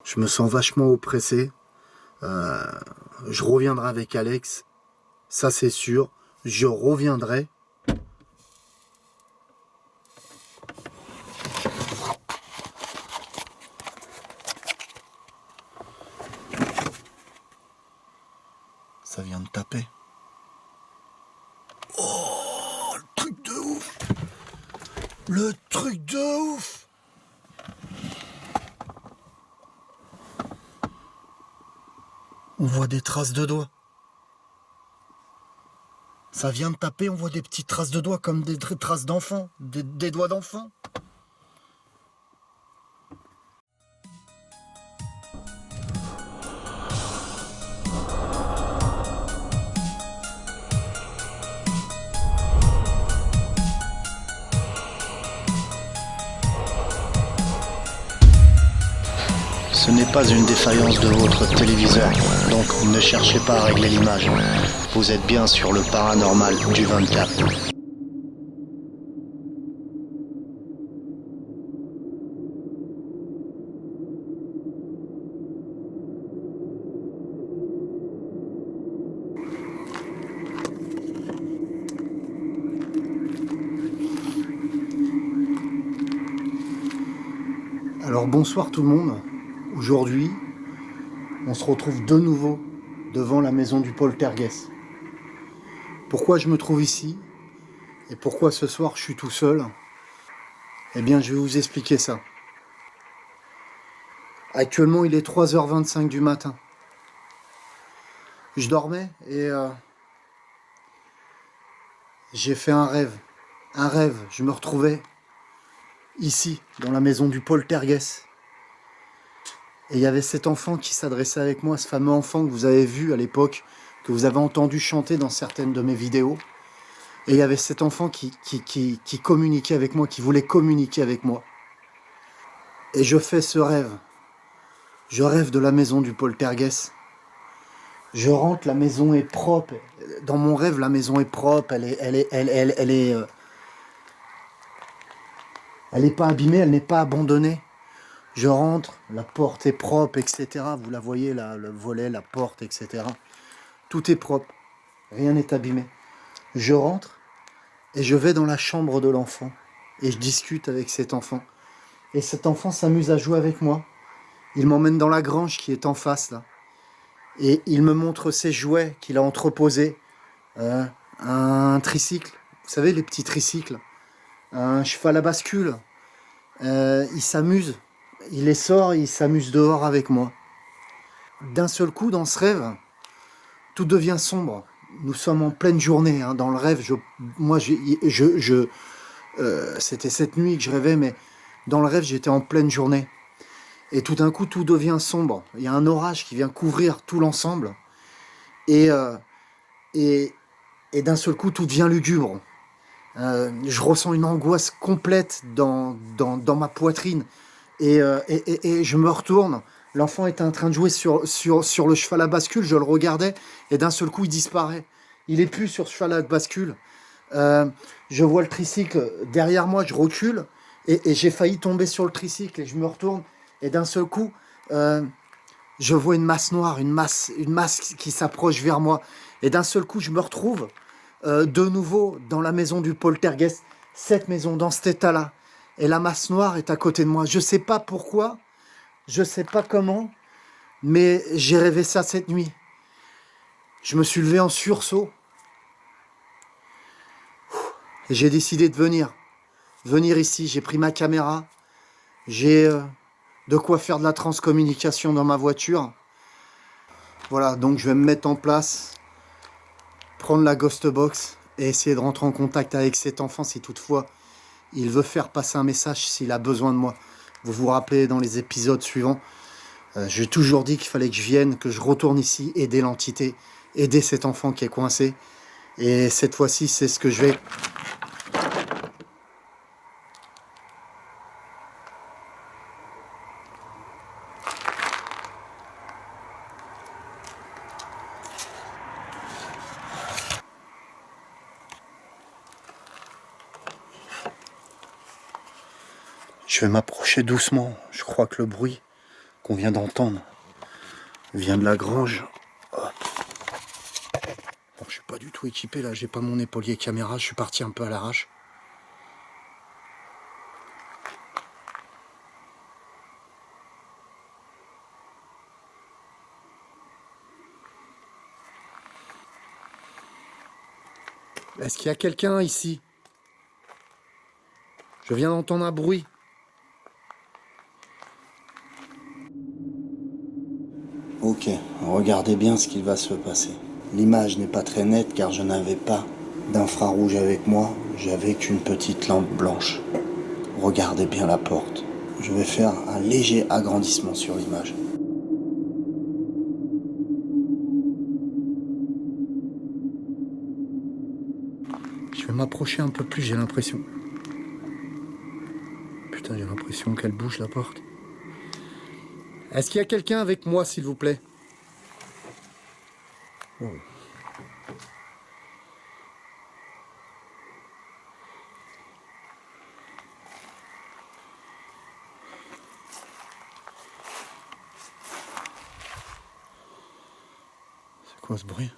Je me sens vachement oppressé. Je reviendrai avec Alex. Ça, c'est sûr. Je reviendrai. Ça vient de taper. Oh, le truc de ouf! Le truc de ouf! On voit des traces de doigts. Ça vient de taper, on voit des petites traces de doigts comme des traces d'enfants, des doigts d'enfants. Ce n'est pas une défaillance de votre téléviseur, donc ne cherchez pas à régler l'image. Vous êtes bien sur le paranormal du 24. Alors bonsoir tout le monde. Aujourd'hui, on se retrouve de nouveau devant la maison du poltergeist. Pourquoi je me trouve ici et pourquoi ce soir je suis tout seul? Eh bien, je vais vous expliquer ça. Actuellement, il est 3h25 du matin. Je dormais et j'ai fait un rêve. Un rêve, je me retrouvais ici, dans la maison du poltergeist. Et il y avait cet enfant qui s'adressait avec moi, ce fameux enfant que vous avez vu à l'époque, que vous avez entendu chanter dans certaines de mes vidéos. Et il y avait cet enfant qui communiquait avec moi, qui voulait communiquer avec moi. Et je fais ce rêve. Je rêve de la maison du poltergeist. Je rentre, la maison est propre. Dans mon rêve, la maison est propre. Elle est pas abîmée, elle n'est pas abandonnée. Je rentre, la porte est propre, etc. Vous la voyez là, le volet, la porte, etc. Tout est propre. Rien n'est abîmé. Je rentre et je vais dans la chambre de l'enfant. Et je discute avec cet enfant. Et cet enfant s'amuse à jouer avec moi. Il m'emmène dans la grange qui est en face là. Et il me montre ses jouets qu'il a entreposés. Un tricycle, vous savez les petits tricycles. Un cheval à bascule. Il s'amuse. Il les sort et il s'amuse dehors avec moi. D'un seul coup, dans ce rêve, tout devient sombre. Nous sommes en pleine journée. Hein. Dans le rêve, c'était cette nuit que je rêvais, mais dans le rêve, j'étais en pleine journée. Et tout d'un coup, tout devient sombre. Il y a un orage qui vient couvrir tout l'ensemble. Et d'un seul coup, tout devient lugubre. Je ressens une angoisse complète dans ma poitrine. Et je me retourne. L'enfant était en train de jouer sur le cheval à bascule. Je le regardais. Et d'un seul coup, il disparaît. Il n'est plus sur le cheval à bascule. Je vois le tricycle derrière moi. Je recule. Et j'ai failli tomber sur le tricycle. Et je me retourne. Et d'un seul coup, je vois une masse noire, une masse qui s'approche vers moi. Et d'un seul coup, je me retrouve de nouveau dans la maison du poltergeist. Cette maison, dans cet état-là. Et la masse noire est à côté de moi. Je ne sais pas pourquoi, je ne sais pas comment, mais j'ai rêvé ça cette nuit. Je me suis levé en sursaut. Et j'ai décidé de venir ici. J'ai pris ma caméra. J'ai de quoi faire de la transcommunication dans ma voiture. Voilà, donc je vais me mettre en place, prendre la ghost box et essayer de rentrer en contact avec cet enfant si toutefois il veut faire passer un message, s'il a besoin de moi. Vous vous rappelez dans les épisodes suivants, j'ai toujours dit qu'il fallait que je vienne, que je retourne ici, aider l'entité, aider cet enfant qui est coincé. Et cette fois-ci, c'est ce que je vais. Je vais m'approcher doucement. Je crois que le bruit qu'on vient d'entendre vient de la grange. Hop. Bon, je suis pas du tout équipé là, j'ai pas mon épaulier caméra, je suis parti un peu à l'arrache. Est-ce qu'il y a quelqu'un ici? Je viens d'entendre un bruit. Ok, regardez bien ce qu'il va se passer. L'image n'est pas très nette car je n'avais pas d'infrarouge avec moi, j'avais qu'une petite lampe blanche. Regardez bien la porte. Je vais faire un léger agrandissement sur l'image. Je vais m'approcher un peu plus, j'ai l'impression. Putain, j'ai l'impression qu'elle bouge la porte. Est-ce qu'il y a quelqu'un avec moi, s'il vous plaît? Oh. C'est quoi ce bruit?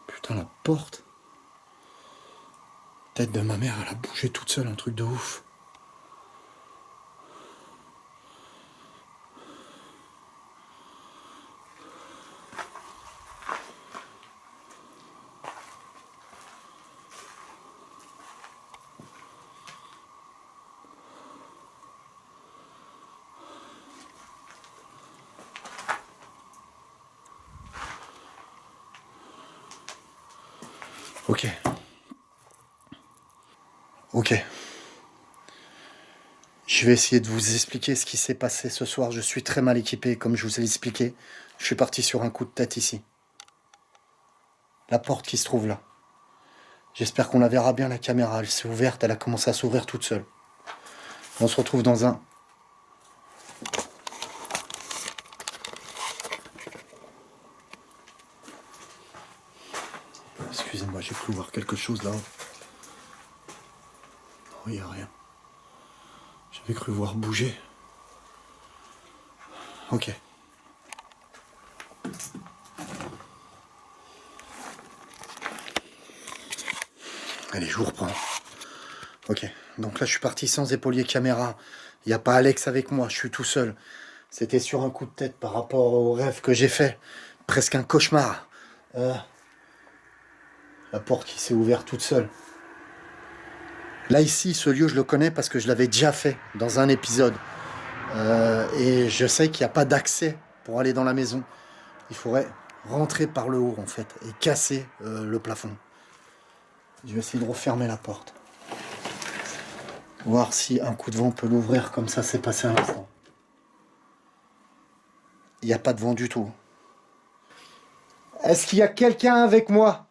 Putain, la porte. Tête de ma mère, elle a bougé toute seule, un truc de ouf. Ok. Ok. Je vais essayer de vous expliquer ce qui s'est passé ce soir. Je suis très mal équipé, comme je vous ai expliqué. Je suis parti sur un coup de tête ici. La porte qui se trouve là. J'espère qu'on la verra bien, la caméra. Elle s'est ouverte, elle a commencé à s'ouvrir toute seule. On se retrouve dans un... Excusez-moi, j'ai cru voir quelque chose là-haut. Non, il n'y a rien. J'avais cru voir bouger. Ok. Allez, je vous reprends. Ok. Donc là, je suis parti sans épaulier caméra. Il n'y a pas Alex avec moi, je suis tout seul. C'était sur un coup de tête par rapport au rêve que j'ai fait. Presque un cauchemar. La porte qui s'est ouverte toute seule. Là, ici, ce lieu, je le connais parce que je l'avais déjà fait dans un épisode. Et je sais qu'il n'y a pas d'accès pour aller dans la maison. Il faudrait rentrer par le haut, en fait, et casser le plafond. Je vais essayer de refermer la porte. Voir si un coup de vent peut l'ouvrir comme ça s'est passé un instant. Il n'y a pas de vent du tout. Est-ce qu'il y a quelqu'un avec moi?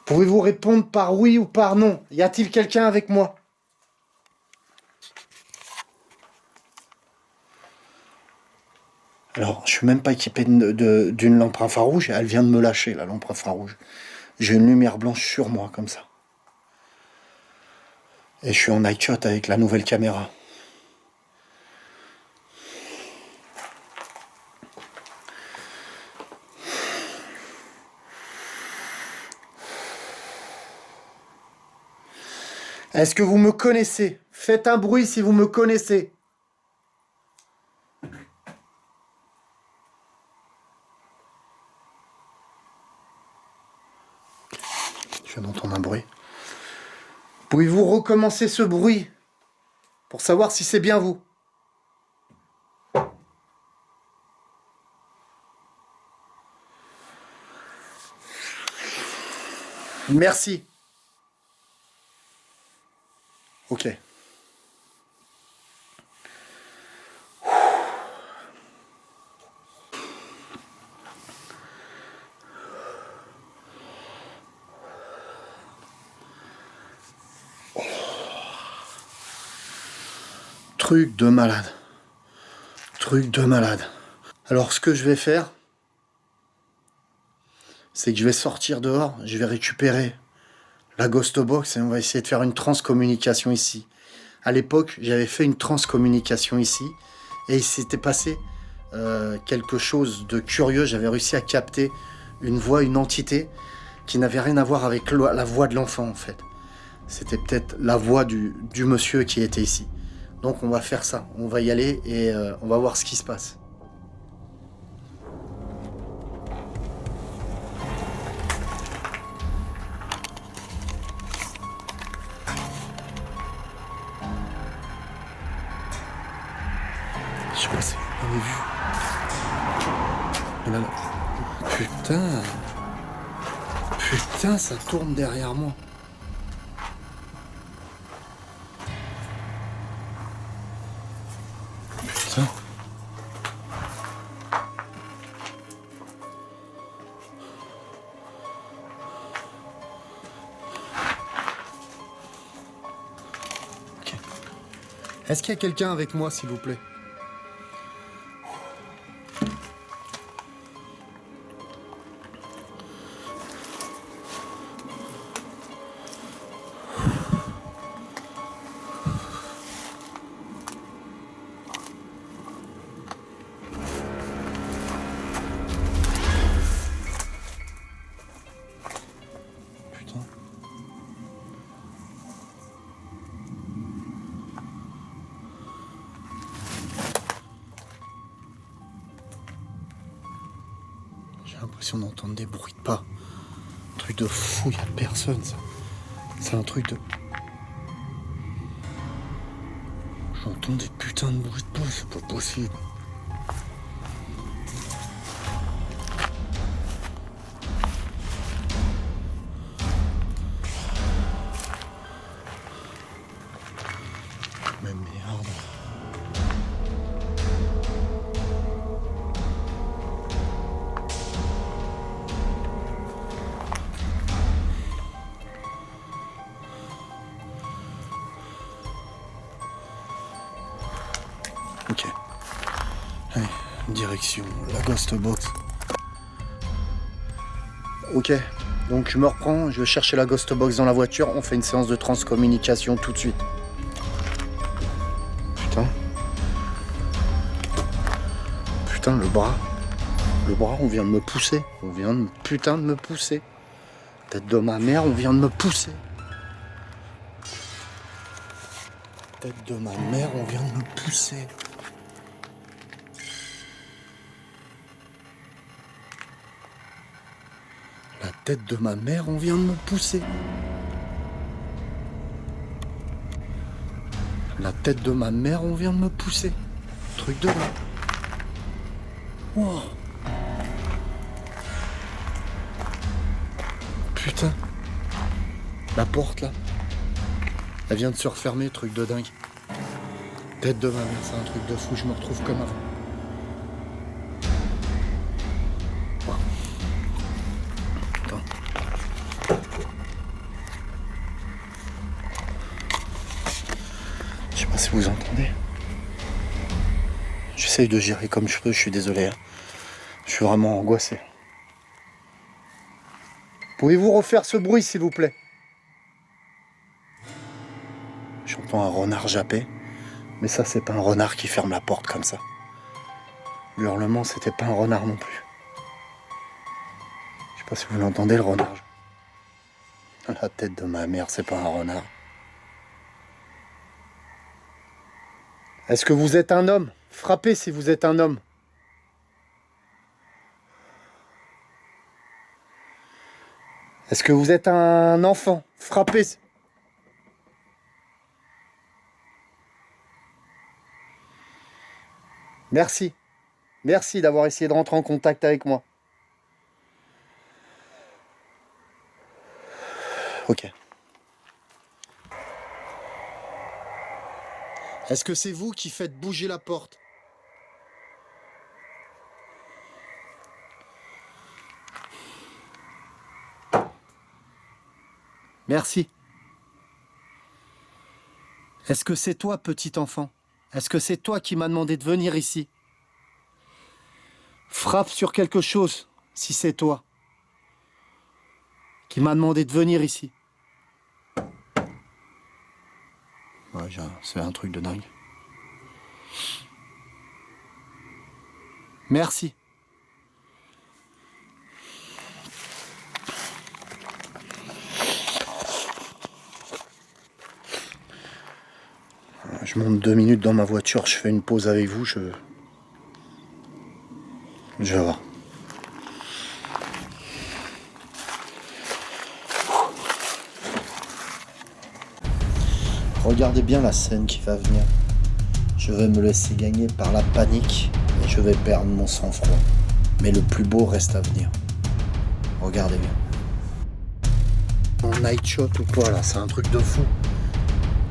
Pouvez-vous répondre par oui ou par non? Y a-t-il quelqu'un avec moi? Alors, je suis même pas équipé d'une lampe infrarouge. Elle vient de me lâcher, la lampe infrarouge. J'ai une lumière blanche sur moi, comme ça. Et je suis en night shot avec la nouvelle caméra. Est-ce que vous me connaissez? Faites un bruit si vous me connaissez. Je viens d'entendre un bruit. Pouvez-vous recommencer ce bruit pour savoir si c'est bien vous? Merci. Ok. Truc de malade. Truc de malade. Alors, ce que je vais faire, c'est que je vais sortir dehors, je vais récupérer la Ghost Box et on va essayer de faire une transcommunication ici. À l'époque, j'avais fait une transcommunication ici et il s'était passé quelque chose de curieux. J'avais réussi à capter une voix, une entité qui n'avait rien à voir avec la voix de l'enfant en fait. C'était peut-être la voix du monsieur qui était ici. Donc on va faire ça, on va y aller et on va voir ce qui se passe. Je sais pas si vous l'avez vu. Oh là là. Putain. Putain, ça tourne derrière moi. Putain. Ok. Est-ce qu'il y a quelqu'un avec moi, s'il vous plaît? Putain. J'ai l'impression d'entendre des bruits de pas. Un truc de fou, il n'y a personne, ça. C'est un truc de... J'entends des putains de bruits de pas, c'est pas possible. Mais merde. Ok. Allez, direction la Ghost Box. Ok, donc je me reprends, je vais chercher la Ghost Box dans la voiture, on fait une séance de transcommunication tout de suite. Putain. Putain, le bras. Le bras, on vient de me pousser. On vient de putain de me pousser. Tête de ma mère, on vient de me pousser. Tête de ma mère, on vient de me pousser. La tête de ma mère, on vient de me pousser. La tête de ma mère, on vient de me pousser. Truc de là. Wow. Putain. La porte là. Elle vient de se refermer, truc de dingue. Tête de ma mère, c'est un truc de fou, je me retrouve comme avant. Wow. Attends. Je sais pas si vous entendez. J'essaye de gérer comme je peux, je suis désolé. Hein. Je suis vraiment angoissé. Pouvez-vous refaire ce bruit, s'il vous plaît? J'entends un renard japper. Mais ça, c'est pas un renard qui ferme la porte comme ça. L'hurlement, c'était pas un renard non plus. Je sais pas si vous l'entendez, le renard. La tête de ma mère, c'est pas un renard. Est-ce que vous êtes un homme? Frappez si vous êtes un homme. Est-ce que vous êtes un enfant? Frappez. Merci. Merci d'avoir essayé de rentrer en contact avec moi. Ok. Est-ce que c'est vous qui faites bouger la porte? Merci. Est-ce que c'est toi, petit enfant? Est-ce que c'est toi qui m'as demandé de venir ici? Frappe sur quelque chose, si c'est toi qui m'a demandé de venir ici. Ouais, c'est un truc de dingue. Merci. Je monte 2 minutes dans ma voiture, je fais une pause avec vous, je vais voir. Regardez bien la scène qui va venir. Je vais me laisser gagner par la panique et je vais perdre mon sang-froid. Mais le plus beau reste à venir. Regardez bien. En night shot ou quoi là, c'est un truc de fou.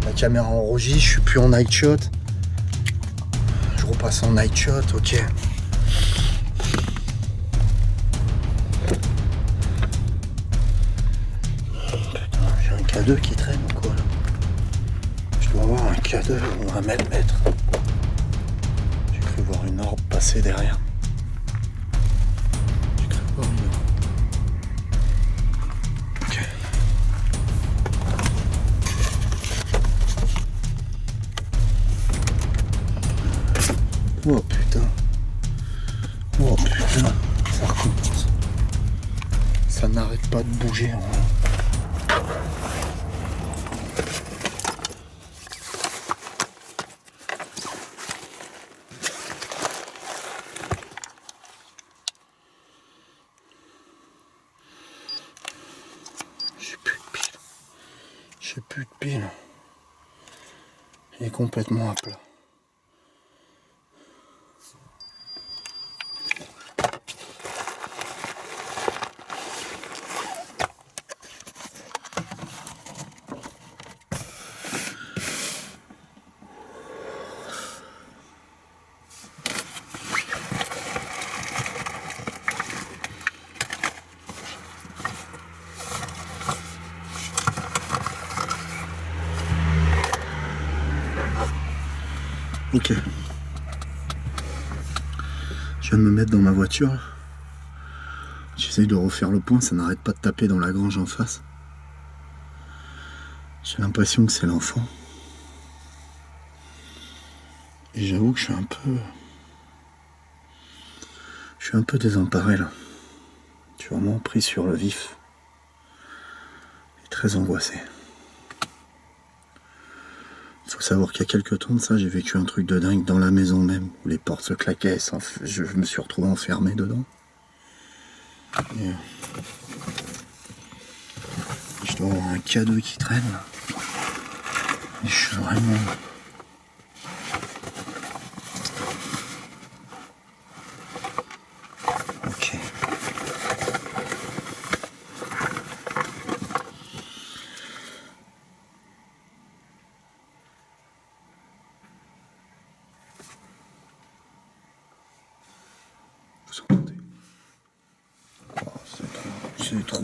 La caméra enregistre, je suis plus en night shot. Je repasse en night shot, ok. Putain, j'ai un K2 qui traîne ou quoi là? Je dois avoir un K2 ou un mètre. J'ai cru voir une orbe passer derrière. J'ai cru voir une orbe. Ok. Oh putain. Oh putain. Ça recommence. Ça n'arrête pas de bouger en vrai. J'ai plus de pile. Il est complètement à plat. Ok. Je viens de me mettre dans ma voiture. J'essaye de refaire le point, ça n'arrête pas de taper dans la grange en face. J'ai l'impression que c'est l'enfant. Et j'avoue que je suis un peu désemparé là. Je suis vraiment pris sur le vif. Et très angoissé. Il faut savoir qu'il y a quelques temps de ça, j'ai vécu un truc de dingue dans la maison même, où les portes se claquaient, je me suis retrouvé enfermé dedans. Et je dois avoir un K2 qui traîne là. Et je suis vraiment... Ok. Vous entendez? Oh, c'est trop...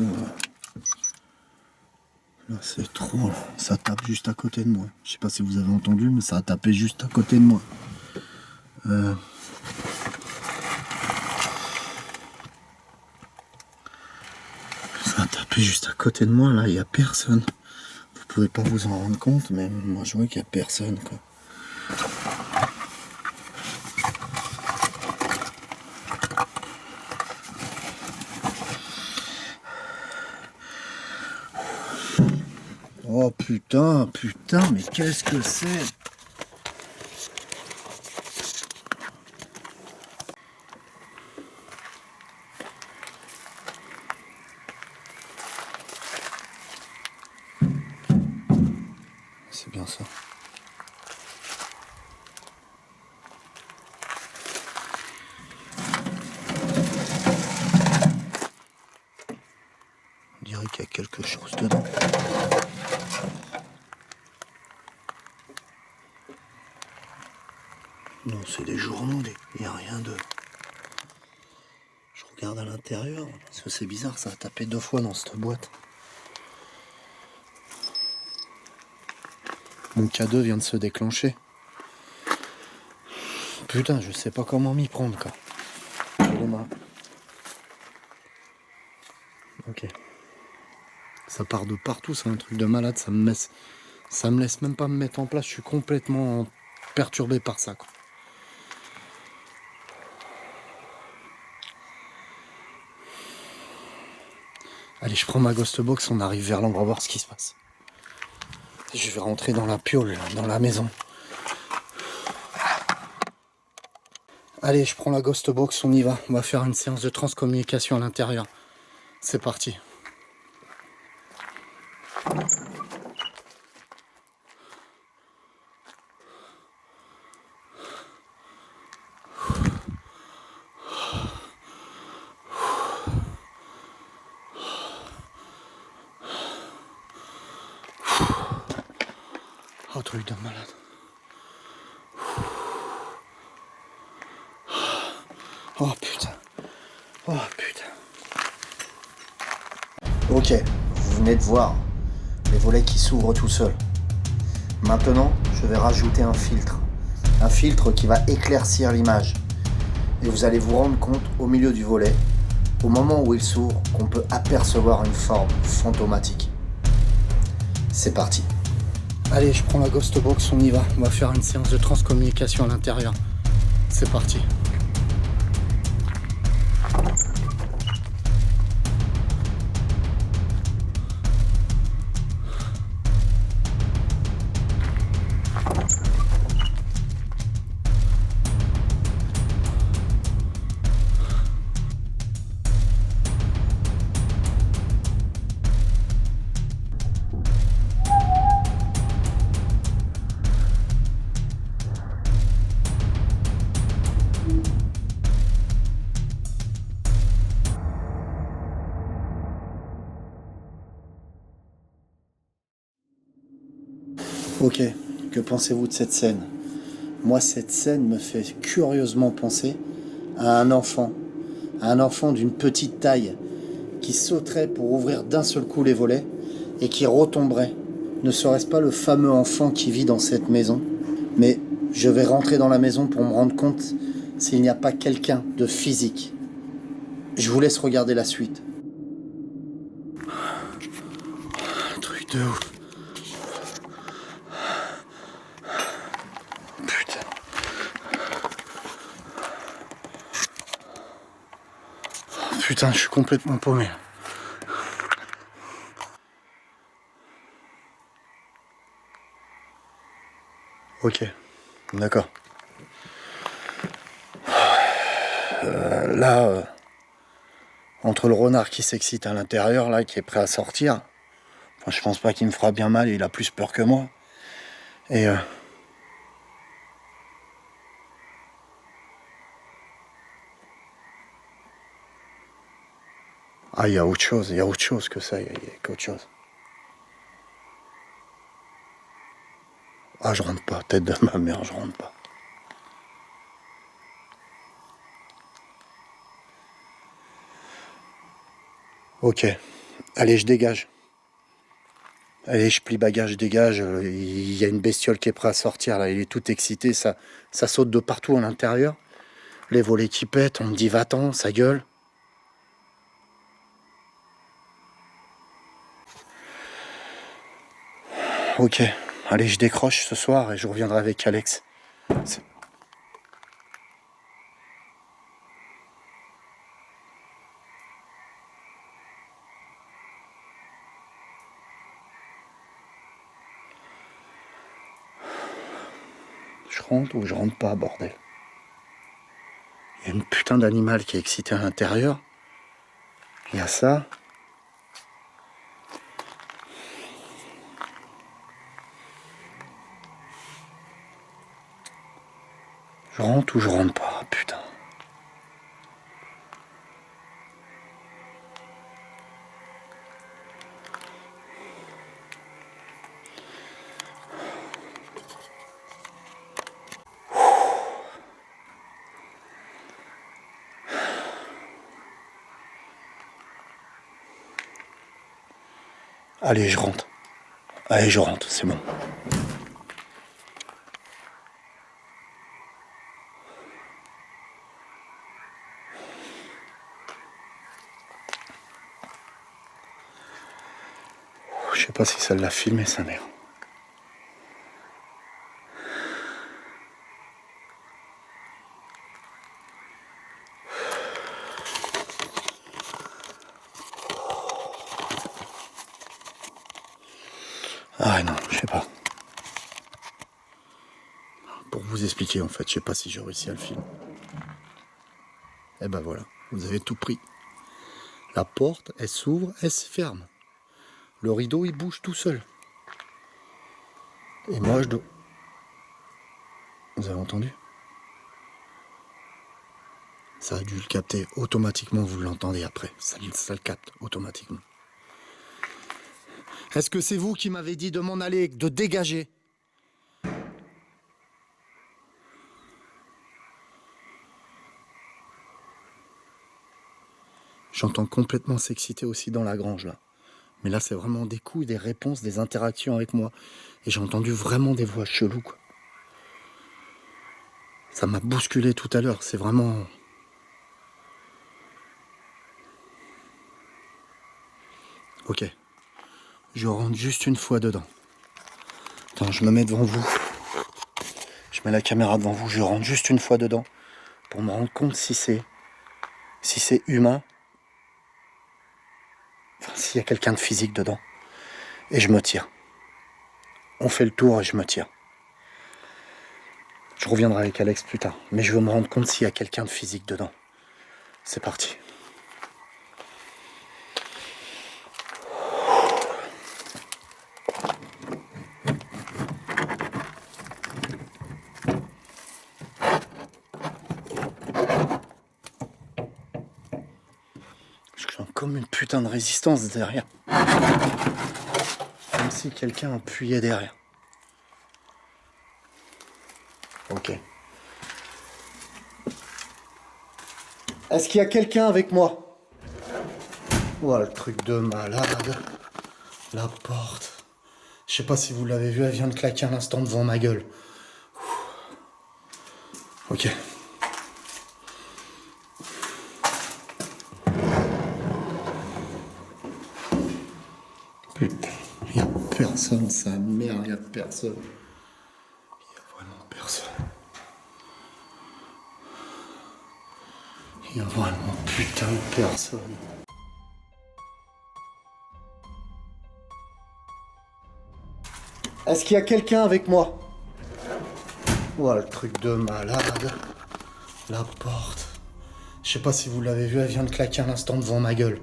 Là, c'est trop... Ça tape juste à côté de moi. Je sais pas si vous avez entendu, mais ça a tapé juste à côté de moi. Ça a tapé juste à côté de moi, là, il n'y a personne. Vous pouvez pas vous en rendre compte, mais moi je vois qu'il n'y a personne, quoi. Oh putain, mais qu'est-ce que c'est? C'est bien ça. On dirait qu'il y a quelque chose dedans. Non, c'est des journaux, il n'y a rien de... Je regarde à l'intérieur, parce que c'est bizarre, ça a tapé 2 fois dans cette boîte. Mon K2 vient de se déclencher. putain, je sais pas comment m'y prendre, quoi. Les mains. Ok. Ça part de partout, c'est un truc de malade, ça me laisse même pas me mettre en place, je suis complètement perturbé par ça, quoi. Allez, je prends ma ghost box, on arrive vers l'endroit, voir ce qui se passe. Je vais rentrer dans la piole, là, dans la maison. Allez, je prends la ghost box, on y va. On va faire une séance de transcommunication à l'intérieur. C'est parti. Oh, truc de malade. Oh putain. Oh putain. Ok, vous venez de voir les volets qui s'ouvrent tout seuls. Maintenant, je vais rajouter un filtre. Un filtre qui va éclaircir l'image. Et vous allez vous rendre compte au milieu du volet, au moment où il s'ouvre, qu'on peut apercevoir une forme fantomatique. C'est parti. Allez, je prends la ghost box, on y va. On va faire une séance de transcommunication à l'intérieur. C'est parti. Ok, que pensez-vous de cette scène? Moi, cette scène me fait curieusement penser à un enfant d'une petite taille, qui sauterait pour ouvrir d'un seul coup les volets et qui retomberait. Ne serait-ce pas le fameux enfant qui vit dans cette maison? Mais je vais rentrer dans la maison pour me rendre compte s'il n'y a pas quelqu'un de physique. Je vous laisse regarder la suite. Un truc de ouf. Putain. Putain, je suis complètement paumé. Ok, d'accord. Là, entre le renard qui s'excite à l'intérieur, là, qui est prêt à sortir, enfin, je pense pas qu'il me fera bien mal, il a plus peur que moi. Et ah, il y a autre chose que ça, il y a qu'autre chose. Ah, je rentre pas, tête de ma mère, je rentre pas. Ok, allez, je dégage. Allez, je plie bagage, je dégage. Il y a une bestiole qui est prête à sortir, là, il est tout excité, ça saute de partout à l'intérieur. Les volets qui pètent, on me dit va-t'en, ça gueule. Ok, allez, je décroche ce soir et je reviendrai avec Alex. Je rentre ou je rentre pas, bordel. Il y a une putain d'animal qui est excité à l'intérieur. Il y a ça. Je rentre ou je rentre pas, putain. Allez, je rentre. Allez, je rentre, c'est bon. Je sais pas si ça l'a filmé, sa mère. Ah non, je sais pas. Pour vous expliquer, en fait, je sais pas si j'ai réussi à le filmer. Et ben voilà, vous avez tout pris. La porte, elle s'ouvre, elle se ferme. Le rideau, il bouge tout seul. Et moi, je dois... Vous avez entendu? Ça a dû le capter automatiquement, vous l'entendez après. Ça le capte automatiquement. Est-ce que c'est vous qui m'avez dit de m'en aller, de dégager? J'entends complètement s'exciter aussi dans la grange, là. Mais là, c'est vraiment des coups, des réponses, des interactions avec moi. Et j'ai entendu vraiment des voix cheloues, quoi. Ça m'a bousculé tout à l'heure, c'est vraiment... Ok. Je rentre juste une fois dedans. Attends, je me mets devant vous. Je mets la caméra devant vous, je rentre juste une fois dedans pour me rendre compte si c'est humain. Enfin, s'il y a quelqu'un de physique dedans. Et je me tire. On fait le tour et je me tire. Je reviendrai avec Alex plus tard. Mais je veux me rendre compte s'il y a quelqu'un de physique dedans. C'est parti. Je sens comme une putain de résistance derrière. Comme si quelqu'un appuyait derrière. Ok. Est-ce qu'il y a quelqu'un avec moi? Voilà, le truc de malade. La porte. Je sais pas si vous l'avez vu, elle vient de claquer un instant devant ma gueule. Ok. Putain, il n'y a personne, sa mère, il n'y a personne. Il n'y a vraiment personne. Il n'y a vraiment putain de personne. Est-ce qu'il y a quelqu'un avec moi? Voilà, le truc de malade. La porte. Je sais pas si vous l'avez vu, elle vient de claquer un instant devant ma gueule.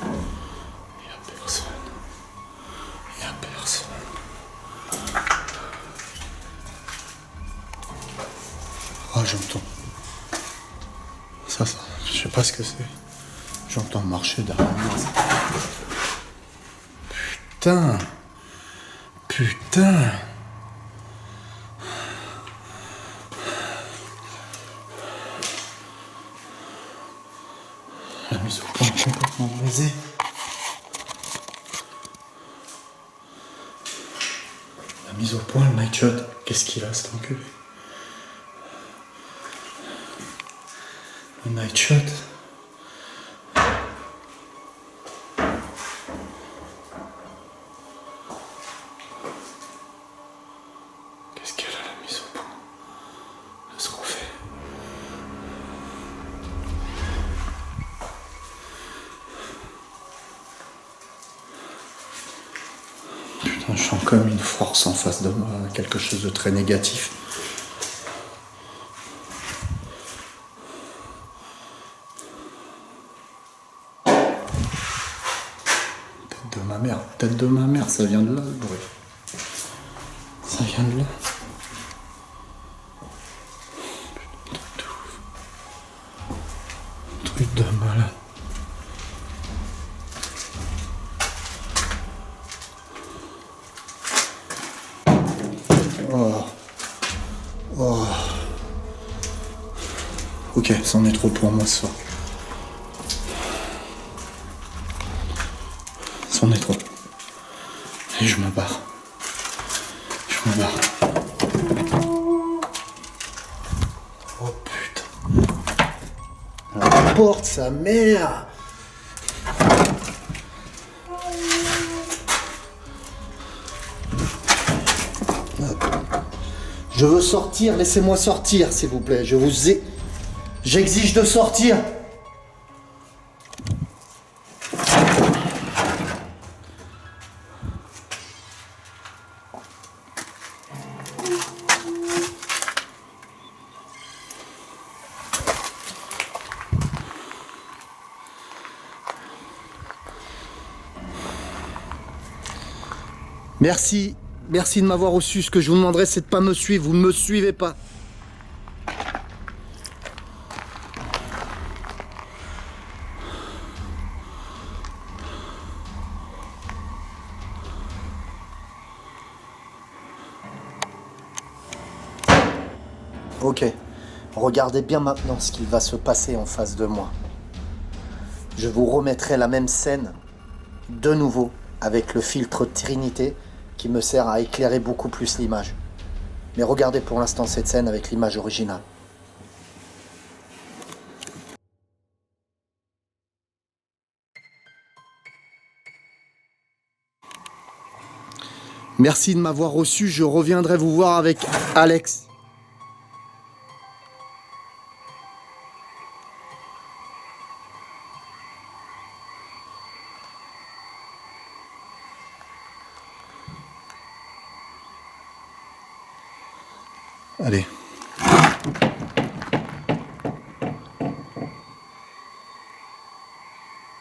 Il n'y a personne. Il n'y a personne. Ah, j'entends. Ça, je sais pas ce que c'est. J'entends marcher derrière moi. Putain. Putain. La mise au point est complètement brisée. La mise au point, le night shot. Qu'est-ce qu'il a, cet enculé? Le night shot. Qu'est-ce qu'elle a, la mise au point? Elle se refait. Putain, je sens comme une force en face de moi, quelque chose de très négatif. Tête de ma mère, ça vient de là, le bruit. Ça vient de là. Truc de malade. Oh. Oh. Ok, c'en est trop pour moi ce soir. C'en est trop. Et je me barre. Je me barre. Oh putain. porte, sa mère. Je veux sortir, laissez-moi sortir, s'il vous plaît. J'exige de sortir. Merci. Merci de m'avoir reçu. Ce que je vous demanderai, c'est de ne pas me suivre. Vous ne me suivez pas. Ok. Regardez bien maintenant ce qu'il va se passer en face de moi. Je vous remettrai la même scène de nouveau avec le filtre Trinité qui me sert à éclairer beaucoup plus l'image. Mais regardez pour l'instant cette scène avec l'image originale. Merci de m'avoir reçu, je reviendrai vous voir avec Alex. Allez.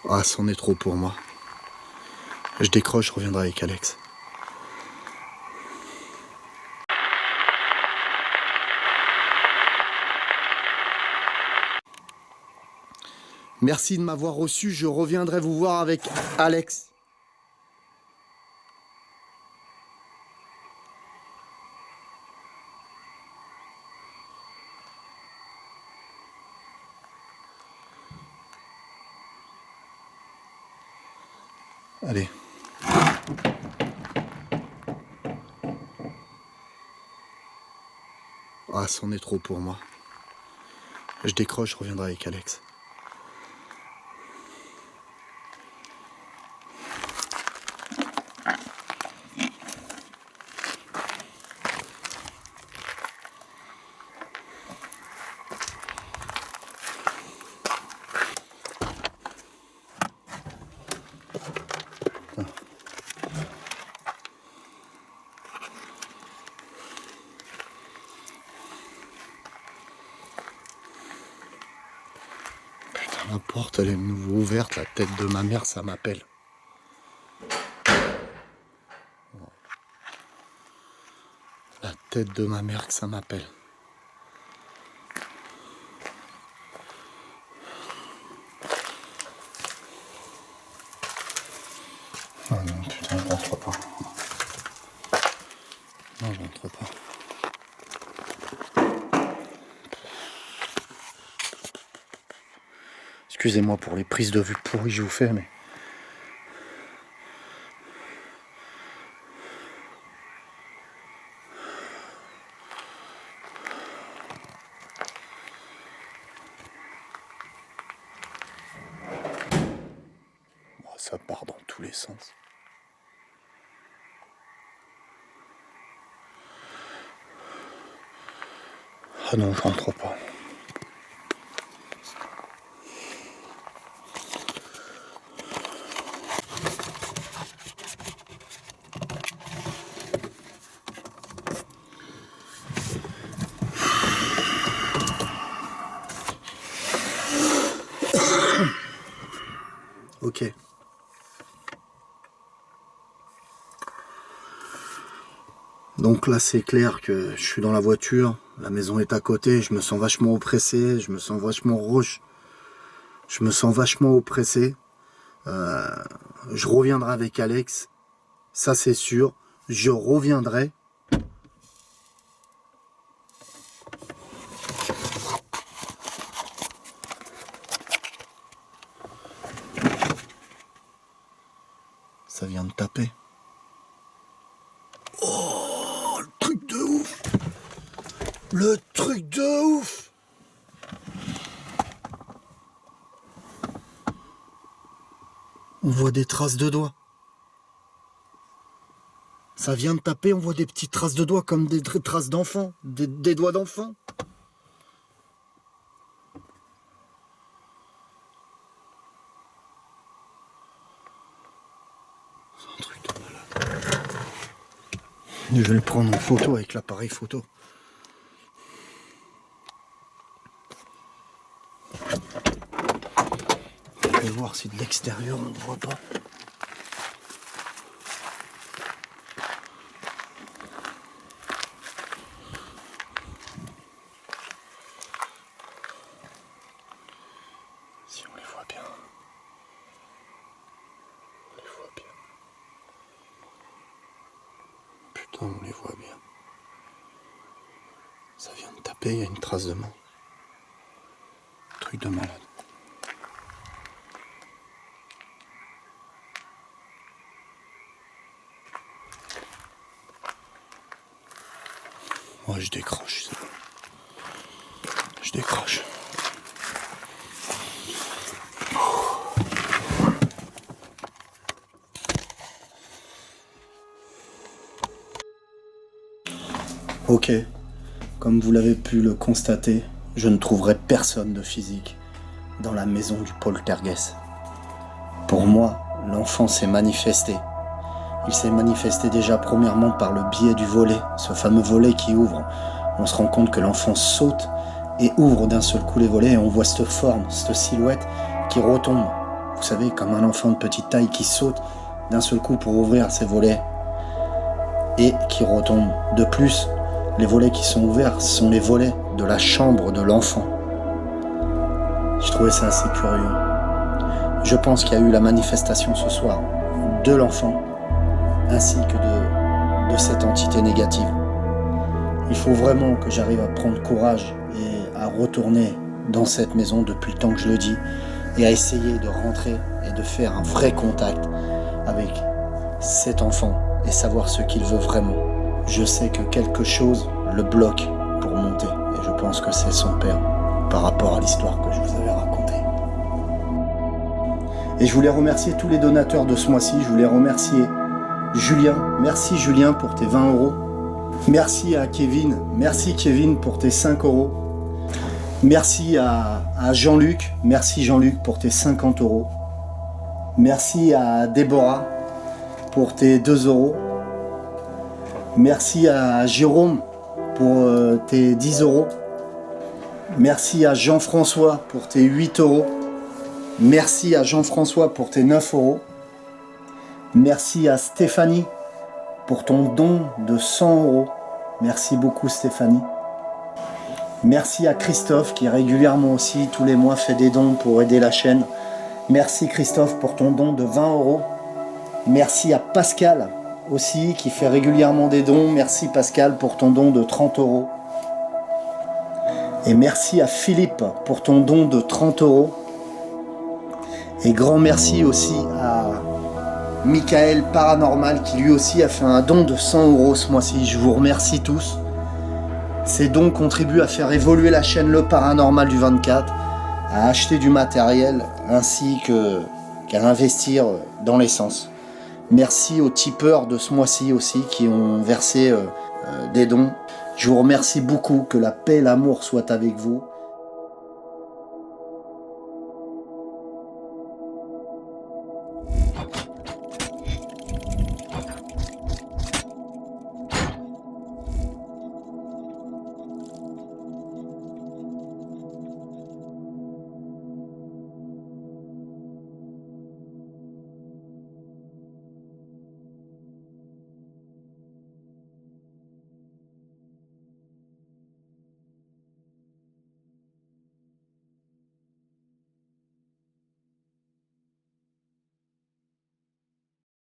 Ah, c'en est trop pour moi. Je décroche, je reviendrai avec Alex. Merci de m'avoir reçu, je reviendrai vous voir avec Alex. Allez. Ah, c'en est trop pour moi. Je décroche, je reviendrai avec Alex. La porte, elle est nouveau ouverte, la tête de ma mère, ça m'appelle. La tête de ma mère que ça m'appelle. Oh non, putain, je rentre pas. Non, je rentre pas. Excusez-moi pour les prises de vue pourries que je vous fais, mais... Oh, ça part dans tous les sens. Ah non, je rentre pas. Ok. Donc là, c'est clair que je suis dans la voiture, la maison est à côté, je me sens vachement oppressé, je me sens vachement rouge, je me sens vachement oppressé. Je reviendrai avec Alex, ça c'est sûr, je reviendrai. Ça vient de taper. Oh, le truc de ouf! Le truc de ouf! On voit des traces de doigts. Ça vient de taper, on voit des petites traces de doigts comme des traces d'enfants, des doigts d'enfants. C'est un truc de malade. Je vais le prendre en photo avec l'appareil photo. Je vais voir si de l'extérieur on ne voit pas. Si on les voit bien. On les voit bien. Putain, on les voit bien. Ça vient de taper, il y a une trace de main. Truc de malade. Ouais, je décroche. Je décroche. Ok, comme vous l'avez pu le constater, je ne trouverai personne de physique dans la maison du poltergeist. Pour moi, l'enfant s'est manifesté. Il s'est manifesté déjà premièrement par le biais du volet, ce fameux volet qui ouvre. On se rend compte que l'enfant saute et ouvre d'un seul coup les volets et on voit cette forme, cette silhouette qui retombe. Vous savez, comme un enfant de petite taille qui saute d'un seul coup pour ouvrir ses volets et qui retombe. De plus, les volets qui sont ouverts sont les volets de la chambre de l'enfant. Je trouvais ça assez curieux. Je pense qu'il y a eu la manifestation ce soir de l'enfant ainsi que de cette entité négative. Il faut vraiment que j'arrive à prendre courage et à retourner dans cette maison depuis le temps que je le dis et à essayer de rentrer et de faire un vrai contact avec cet enfant et savoir ce qu'il veut vraiment. Je sais que quelque chose le bloque pour monter et je pense que c'est son père par rapport à l'histoire que je vous avais racontée. Et je voulais remercier tous les donateurs de ce mois-ci. Je voulais remercier Julien. Merci Julien pour tes 20 €. Merci à Kevin. Merci Kevin pour tes 5 €. Merci à Jean-Luc. Merci Jean-Luc pour tes 50 €. Merci à Déborah pour tes 2 €. Merci à Jérôme pour tes 10 €. Merci à Jean-François pour tes 8 €. Merci à Jean-François pour tes 9 €. Merci à Stéphanie pour ton don de 100 €. Merci beaucoup Stéphanie. Merci à Christophe qui régulièrement aussi tous les mois fait des dons pour aider la chaîne. Merci Christophe pour ton don de 20 €. Merci à Pascal aussi qui fait régulièrement des dons. Merci Pascal pour ton don de 30 €. Et merci à Philippe pour ton don de 30 €. Et grand merci aussi à Michael Paranormal qui lui aussi a fait un don de 100 € ce mois-ci. Je vous remercie tous. Ces dons contribuent à faire évoluer la chaîne Le Paranormal du 24, à acheter du matériel ainsi qu'à investir dans l'essence. Merci aux tipeurs de ce mois-ci aussi qui ont versé des dons. Je vous remercie beaucoup, que la paix et l'amour soient avec vous.